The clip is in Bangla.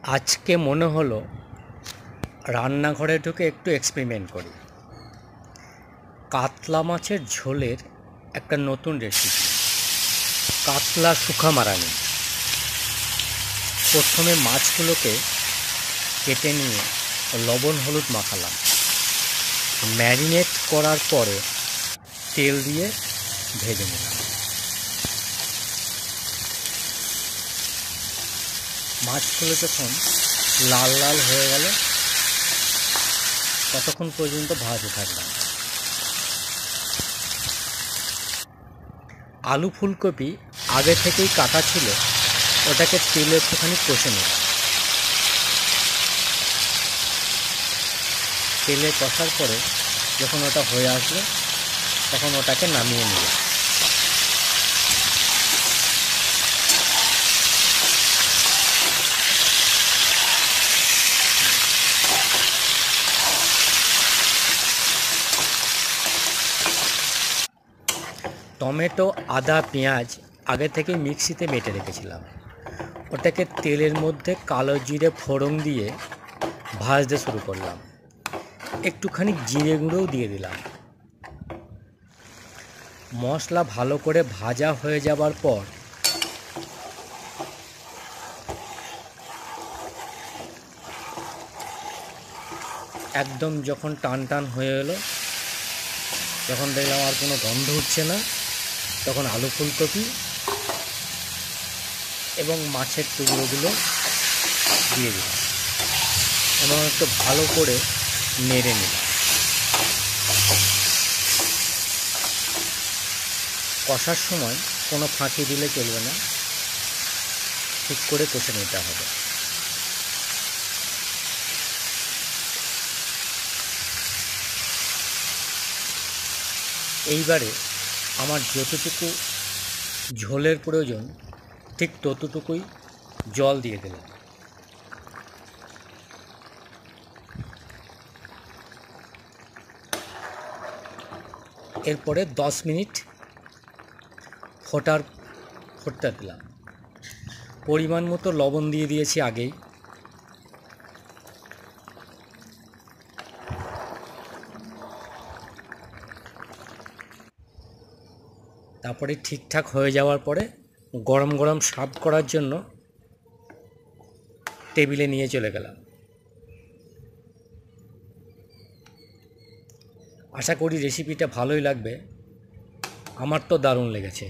আজকে মনে হলো রান্নাঘরে ঢুকে একটু এক্সপেরিমেন্ট করি। কাতলা মাছের ঝোলের একটা নতুন রেসিপি, কাতলা শুখা মারানি। প্রথমে মাছগুলোকে কেটে নিয়ে লবণ হলুদ মাখালাম। ম্যারিনেট করার পরে তেল দিয়ে ভেজে নিলাম। মাছগুলো যখন লাল লাল হয়ে গেল ততক্ষণ পর্যন্ত ভাজতে থাকলাম। আলু ফুলকপি আগে থেকেই কাটা ছিল, ওটাকে তেলে একটুখানি কষে নিলাম। তেলে কষার পরে যখন ওটা হয়ে আসলো তখন ওটাকে নামিয়ে নিলাম। টমেটো আদা পেঁয়াজ আগে থেকে মিক্সিতে বেটে রেখেছিলাম, ওটাকে তেলের মধ্যে কালো জিরে ফোড়ন দিয়ে ভাজতে শুরু করলাম। একটুখানি জিরে গুঁড়োও দিয়ে দিলাম। মশলা ভালো করে ভাজা হয়ে যাবার পর একদম যখন টান টান হয়ে এলো, যখন দেখলাম আর কোনো গন্ধ উঠছে না, তখন আলু ফুলকপি এবং মাছের টুকরোগুলো দিয়ে দিলাম এবং একটু ভালো করে নেড়ে নিলাম। কষার সময় কোনো ফাঁকি দিলে চলবে না, ঠিক করে কষে নিতে হবে। এইবারে আমার যতটুকু ঝোলের প্রয়োজন ঠিক ততটুকুই জল দিয়ে দিলাম। এরপরে 10 মিনিট ফুটতে দিলাম। পরিমাণ মতো লবণ দিয়ে দিয়েছি আগেই। তারপরে ঠিকঠাক হয়ে যাওয়ার পরে গরম গরম সার্ভ করার জন্য টেবিলে নিয়ে চলে গেলাম। আশা করি রেসিপিটা ভালোই লাগবে, আমার তো দারুণ লেগেছে।